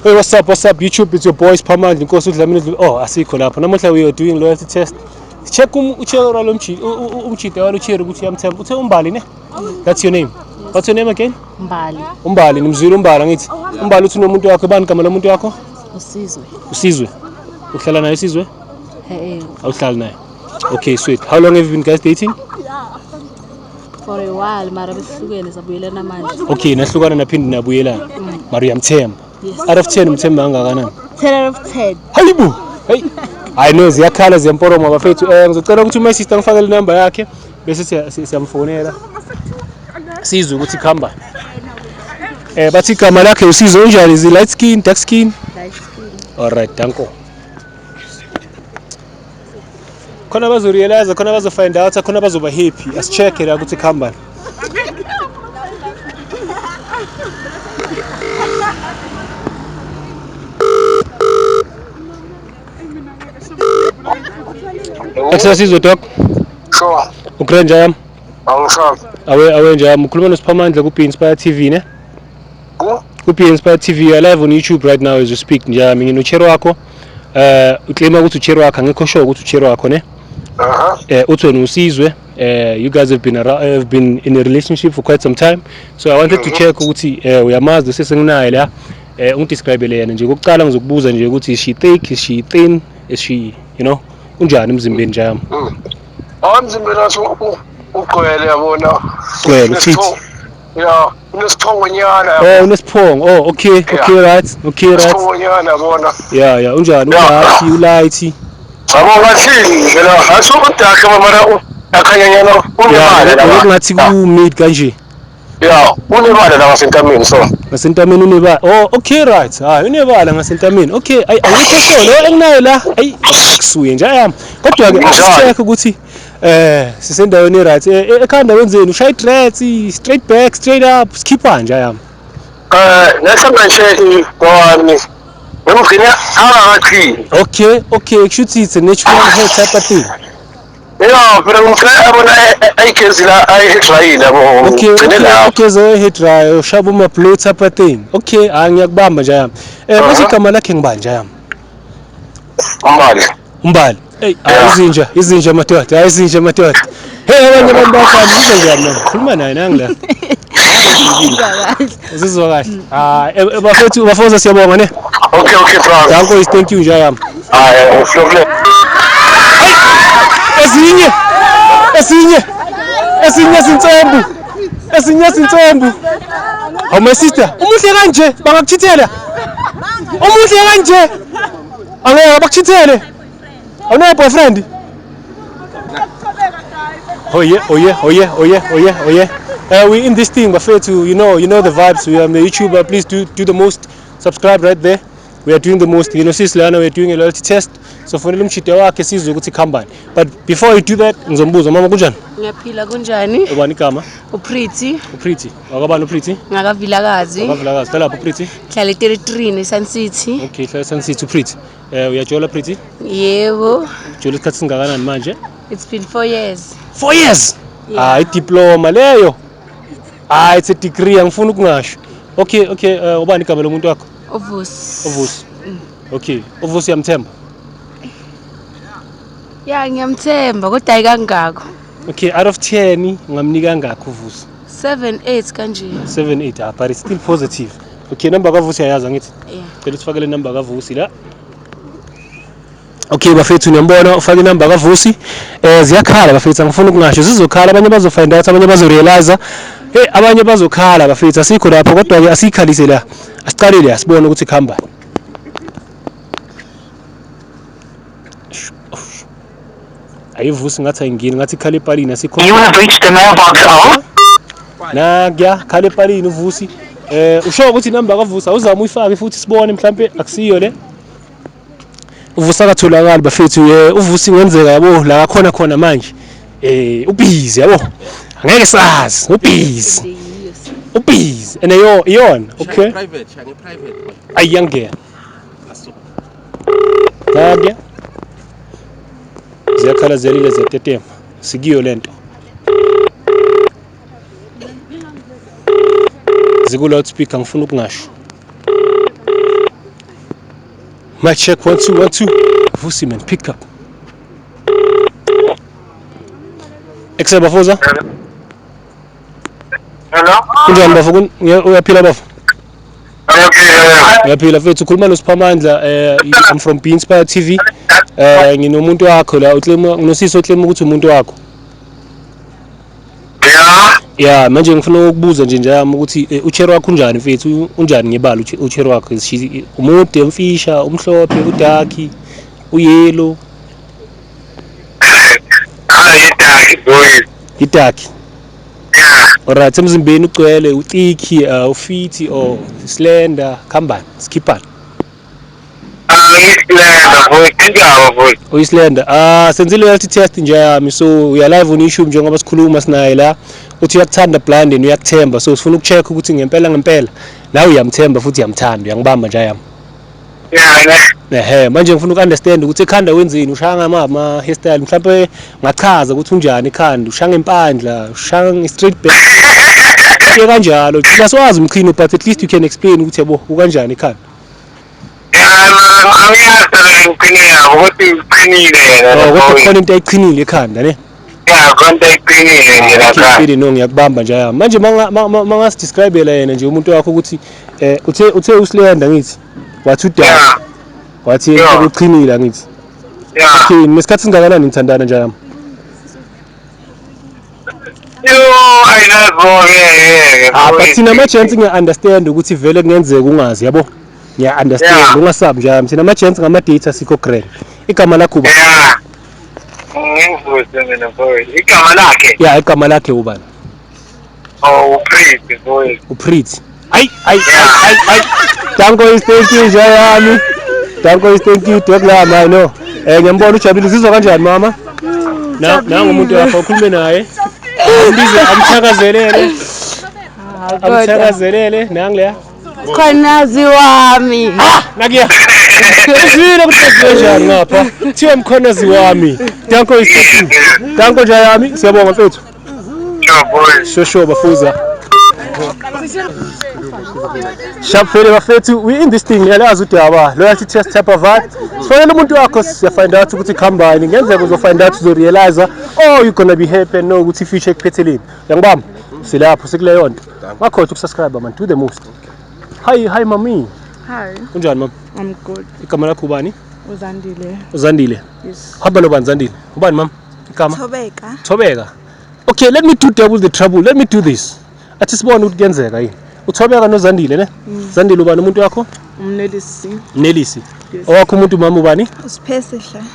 Hey, what's up? YouTube, it's your boy Siphamandla Nkosi udlamini. Oh, asikho lapha. Namuhla we are doing loyalty test. Check uchero umchite walo uchero ukuthi yamthemba. Uthe umbali ne? That's your name. What's your name again? Umbali, nimzwile umbali ngithi. Umbali uthi nomuntu wakho bani igama lomuntu wakho? Usizwe. Uhlala naye Usizwe? Awuhlala naye. Okay, sweet. How long have you been guys dating? For a while, mara behlukene sabuyelana manje. Okay, nahlukana naphinde nabuyelana. Mara uyamthemba. Yes. Out of 10 umthemba kangakanani? 10 out of 10. Hayibo. Hey. I know ziyakhala ziyamporoma bafethu. Ngizocela ukuthi my sister ngifakele number yakhe bese siyamfonela. Sizwe ukuthi khamba. Bathi igama lakhe Usizwe unjani? Is light skin, dark skin? Light skin. Alright, danko. Khona bazorealize, khona bazofind out, khona bazoba happy. Asicheck la ukuthi khamba. Exercise doc. Sure. Ukrenja yami. Awusho. Awe nje yami ukhuluma noSiphamandla ku Inspire TV ne? Ku Inspire TV you are live on YouTube right now as you speak nje yami nginochero wakho. Uclaima ukuthi uchero wakho angekho sure ukuthi uchero wakho ne? Uthi wena Usizwe. You guys have been in a relationship for quite some time. So I wanted to check ukuthi uyamazi sesenginaye la. Ungidescribe yena nje kokucala ngizokubuza nje ukuthi is she thick, is she thin, is she, you know, unjani emzimbeni nje yami? Umzimbeni waso ugcwele yabona. Gcwele fit. Yeah, unesithongonyana. Oh, unesphongo. Oh, okay, okay, right. Okay, right. Unesithongonyana yabona. Yeah, unjani? Uhappy, ulighty. Sabona thini phela aso udakhe mara akhanyanyana unebala la. Ngathi ku mid kanje. Yeah, unebala la ngasentameni so. Ngasentameni unebala. Oh, okay, right. Unebala ngasentameni. Okay, ayikho solo enginayo la. Ayi kusuye nje yami. Kodwa ke asicheck ukuthi sisendaweni right. Ekhanda wenzeni? Ushaya dreads, straight back, straight up, skipper nje yami. Nasamanje kwami. Ngimgcina akathi. Okay, kushuthi it's a natural hair type of thing. Yeah, but ngicela abona ayigezi la ayihidryile yabo. Okay, zo hidry, ushaba uma blue type of thing. Okay, ngiyakubamba nje yami. Manje igama lakhe ngibani nje yami? Umbali. Hey, izinja madoda, izinja madoda. Hey, abanye abantu bakhamba izinja nje yami. Khuluma naye nangila. Uzizwa kahle. Bafethu siyabonga ne? Okay, bro. Danko, thank you nje yami. Lovely. Esinye sintsombu. Oh my sister, umuhle kanje bangakuchithela. Umuhle kanje. Angeke bakuchithele. Awunayo boyfriend? Oh yeah. We in this thing, bafethu, you know the vibes. We are on the YouTuber. Please do the most. Subscribe right there. We are doing the most. You know, sis Lana, we are doing a loyalty test. So for umchite wakhe Sizwe ukuthi khambani. But before you do that, ngizombuza mama kunjani? Ngiyaphila kunjani? Ubani igama? Upriti. Wakabani uPriti? Ngakavilakazi. Hlala lapho uPriti? Hlala 33 neSun City. Okay, hlala eSun City uPriti. Uyajola Priti? Yebo. Jola isikhathi singakanani manje? It's been 4 years. 4 years? Yeah. Diploma leyo. It's a degree angifuna ukungasho. Okay, ubani igama lomuntu wakho? Uvusi. Okay, Uvusi yamthemba. Yeah, ngiyamthemba kodwa ayikangako. Okay, out of 10 ngamnika kangakho Uvusi? 7-8 kanje. 7-8, but it's still positive. Okay, number kaVusi ayazi ngithi? Yeah. Ngicela usifakele number kaVusi la. Okay, bafethu niyambona ufake number kaVusi. Ziyakhala bafethu angifuna ukungasho zizokhala abanye bazofind out abanye bazorealize. Hey, abanye bazokhala bafethu asikho lapho kodwa ke asikhalise la. Asicalile asibone ukuthi khamba. Ayivusi ngathi ayingini ngathi khala epalini asikho. You have reached the mailbox of. Nagya khala epalini uVusi. Usho ukuthi number kaVusi awuzama uyifake futhi sibone mhlambe akusiyo le. Uvusi akatholakala bafethu uVusi ngenzeka yabo la khona manje. Ubhizi yabo. Angeke sazi ubhizi and iyona okay private. ayangena Nagya ziyakhala zelile zetetema sikiyo lento ziku loudspeaker ngifuna ukungasho Mic check 1 2 1 2. Vusi man, pick up. Excel bafuza. Hello? Kunjani bafu? Uyaphila bafu? Ngiyaphila mfethu, ukhuluma noSiphamandla. I'm from Be Inspired TV. Nginomuntu wakho la nginosisi oclaim ukuthi umuntu wakho. Yeah, manje ngifuna ukubuza nje njami ukuthi uchero wakho unjani mfethu? Unjani ngebala uchero wakho? Umude, umfisha, umhlophe, udarky, uyellow. Idarky boys. Idarky. Alright, emzimbeni ugcwele, uthiki, ufiti or slender, khambani, skippani. Slender boys, injawa boys. Uyislender. Senzile health test nje yami, so uya live on YouTube njengoba sikhuluma sinaye la. Uthi uyakuthanda blind and uyakuthemba, so sifuna ukucheck ukuthi ngempela la uyamthemba futhi uyamthanda, uyangibamba nje yami. Manje ngifuna ukunderstand ukuthi ekhanda wenzeni, ushaya ama hairstyle, mhlawumbe ngachaza ukuthi unjani ekhanda, ushaya empandla, ushaya straight back. Ke kanjalo, thina siwazi umqhino but at least you can explain ukuthi yabo ukanjani ekhanda. Angiyazi uqinile ukuthi uqinile. Kodwa khona into ayiqinile ekhanda ne? Konke iqinile nje lapha. Ngiyaqini no ngiyakubamba nje yami. Manje mangasi describe la yena nje umuntu wakho ukuthi uthe uslender ngithi. Wathi udala. Wathi uqinile ngithi. Okay, nesikhathi singakanani nithandana nje yami? I love but thina ama-gents ngiya-understand ukuthi vele kungenzeka ungazi yabo. Ngiya-understand ungasabi nje yami. Thina ama-gents ngama-data sikho grand. Igama lakho uba? Ngimvuze mina boy. Igama lakhe? Yeah, igama lakhe ubani? Upreeti boy. Upreeti. Ay. Danko is thank you nje yami. Danko is thank you dog la mama no. Ngiyambona ujabulile uzizwa kanjani mama? Nangu umuntu wakho ukhulume naye. Ndize amthakazelele. Amthakazelele nangileya. Mkhonazi wami. Nakuya. Uzwile ukuthi njani ngapha? Thiwe mkhonazi wami. Danko is thank you. Danko nje yami, siyabonga mfethu. Sure bafuza. Sharp fele bafethu, we in this thing ngiyalazi ukuthi yaba loyalty test type of art. Sifonela umuntu wakho siyafind out ukuthi khambani, ngenzeka uzofind out uzorealize you gonna be happy no ukuthi future ekuphetheleni. Uyangibamba? Silapho sikuleyo nto. Ngakhohle ukusubscribe man, do the most. Hi mami. Hi. Unjani mama? I'm good. Igama lakho ubani? Uzandile. Yes. Hamba nobani Zandile? Ubani mama? Igama? Thobeka. Okay, let me do double the trouble. Let me do this. Athi sibone ukuthi kuyenzeka yini. Uthobeka noZandile ne? Zandile ubani umuntu wakho? Mnelisi. Owakho umuntu mama ubani?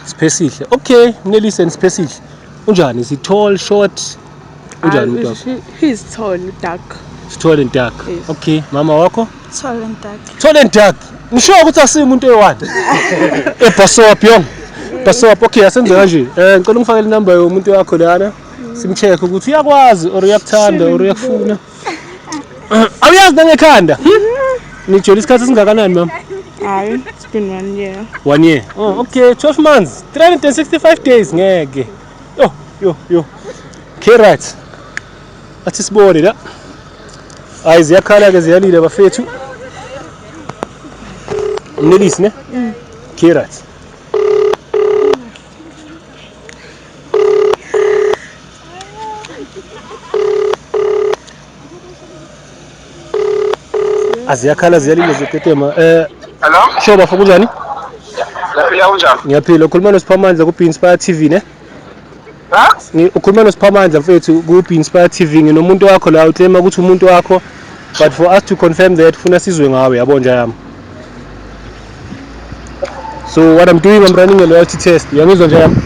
Sipesihle. Okay, Mnelisi and Sipesihle. Unjani? Is he tall, short? Unjani umuntu wakho? He's tall, dark. He's tall and dark. Yes. Okay, mama wakho? Tall and dark. Ngisho ukuthi asimuntu eyi-1. Ebhasop yong. Basop. Okay, asenze kanje. Ngicela ungifakele inamba yomuntu wakho lana. Simcheck ukuthi uyakwazi or uyakuthanda or uyakufuna. Awuyazi nangekhanda? Nijole isikhathi singakanani mama? It's been 1 year. 1 year. Oh, okay, 12 months. 365 days ngeke. Yo. Okay, right. Athi sibone la. Hayi ziyakhala ke ziyalile bafethu. Mnelisi ne? Okay, right. Aziyakhala ziyalile zitetema. Hello? Shoba kunjani? Laphila unjani? Ngiyaphila, ukhuluma noSiphamandla ku Be Inspired TV ne? Ukhuluma noSiphamandla mfethu ku Be Inspired TV nginomuntu wakho la uclaima ukuthi umuntu wakho, but for us to confirm that ufuna sizwe ngawe yabo nje yami. So what I'm doing, I'm running a loyalty test. Uyangizwa nje yami?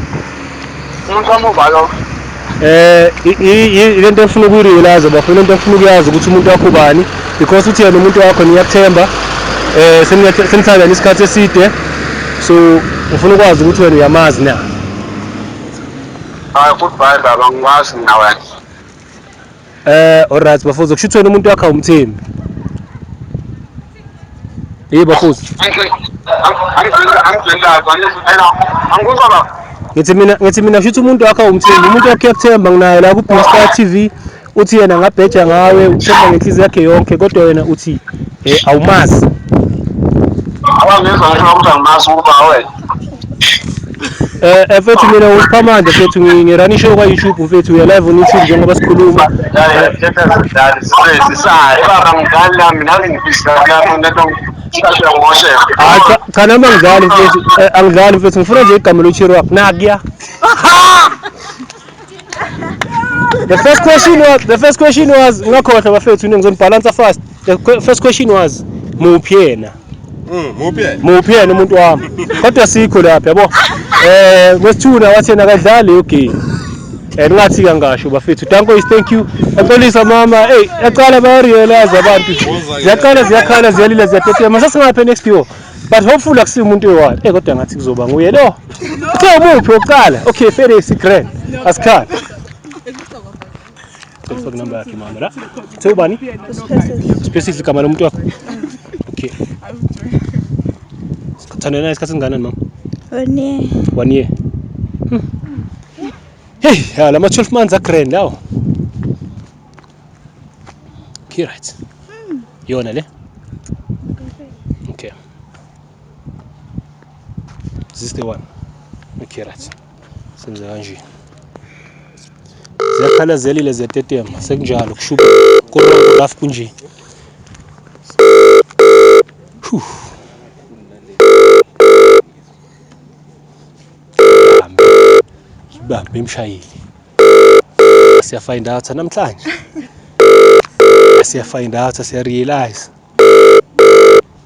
Umuntu ubalo. Lento efuna ukurealize bafuna into efuna ukuyazi ukuthi umuntu wakho ubani, because uthi yena umuntu wakho niyakuthemba senithatha isikhathi eside, so ufuna ukwazi ukuthi wena uyamazi na. Goodbye baba, ngikwazi nawe. Alright bafuzo, kusho wena umuntu wakho awumthembi. Bafuzo. Ngithi mina kusho umuntu wakho awumthembi, umuntu wakho uyakuthemba nginaye la ku Be Inspired TV, uthi yena ngabheja ngawe, uthemba ngenhliziyo yakhe yonke, kodwa wena uthi awumazi. Mfethu mina uSiphamandla mfethu ngirani show kwa YouTube mfethu uya live on YouTube njengoba sikhuluma. Cha nami angidlali mfethu angidlali mfethu ngifuna nje igama lochiro wakho nakuya. The first question was ngakhohlwa bafethu ngizonibalansa fast. The first question was muphi yena? Muphi yena umuntu wami? Kodwa sikho lapha yabo. Kwesithuna wathena akadlali okay. Ngathi kangasho bafethu. Nkosi thank you. Axolisa mama. Hey, yaqala bayarealize abantu. Ziyakhala ziyalila ziyatetema. Sasingaphe next year. But hopefully akusiyo umuntu oyi-1. Kodwa ngathi kuzoba nguye lo. Uthe muphi oqala? Okay, fair is grand. Asikhala. Phone number yakhe mama la. Ubani? Specific kama umuntu wakho. Okay. Sikhathana naye isikhathi singanani mama? 1 year. Hey, lama 12 months grand lawo. Okay right. Yona le? Okay. This is the one. Okay right. Senza kanje. Ziyakhala zelile ziyatetema sekunjalo kushuba kurafuna kunje. Bambe imshayeli. Siya find out namhlanje. Siya find out siya realize.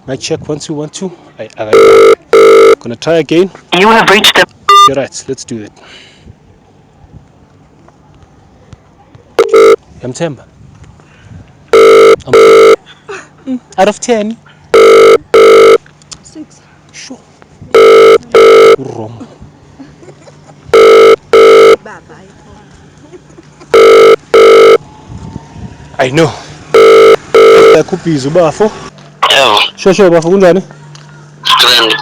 Mic check 1 2 1 2. Gonna try again. You have reached the. You're right. Let's do it. Yamthemba. Out of 10. 6. Sure. Wrong. I know. Kuphiza ubafo. Yebo. Shosho bafo kunjani?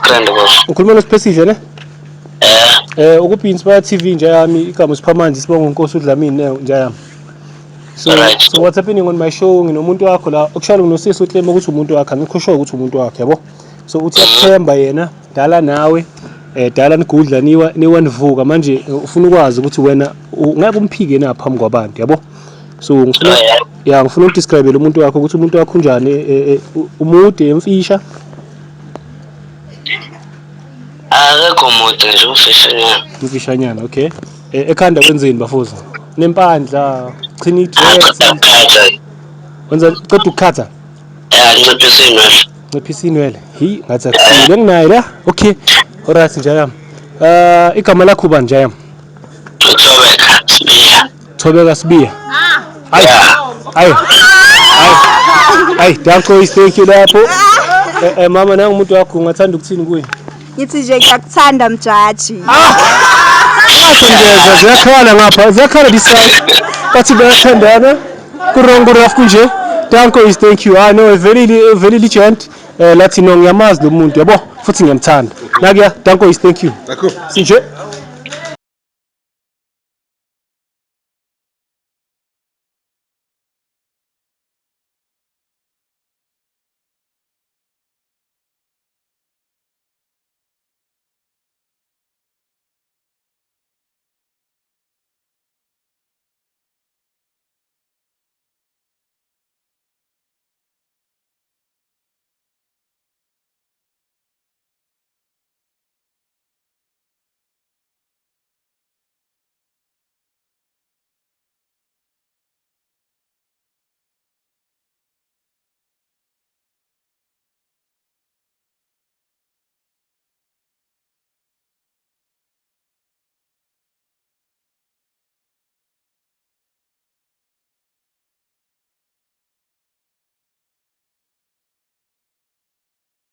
Grand boss. Ukhuluma noSipesihle ne? Ukuphi Inspire TV nje yami igama Siphamandla sibonga Nkosi uDlamini nje yami. So what's happening on my show nginomuntu wakho la okushaya unosisi uclaim ukuthi umuntu wakhe angikhosho ukuthi umuntu wakhe yabo. So uthi yathemba yena dala nawe dala nigudla niwanivuka manje ufuna ukwazi ukuthi wena ngeke umphike na phambi kwabantu yabo. So ngifuna ukudescribe lo muntu wakho ukuthi umuntu wakho unjani umude emfisha. Akekho mude nje ufishanyana. Umfishanyana okay. Ekhanda wenzeni bafuza? Nempandla, chini idress. Wenza qeda ukukhatha? Ngiphisa inwele. Hi ngathi akusile nginayo la. Okay. Alright nje yami. Igama lakho ubani nje yami? Thobeka Sibiya. Hayi, Nkosi thank you lapho. Mama nangu umuntu wakho ungathanda ukuthini kuye? Ngithi nje ngiyakuthanda mjaji. Ngiyeza ziyakhala ngapha, ziyakhala disay. Bathi bayathandana. Kurongoraf kunje. Nkosi thank you. I know very legend. Lathi no ngiyamazi lo muntu yabo futhi ngiyamthanda. Nakuya Nkosi thank you. Sinje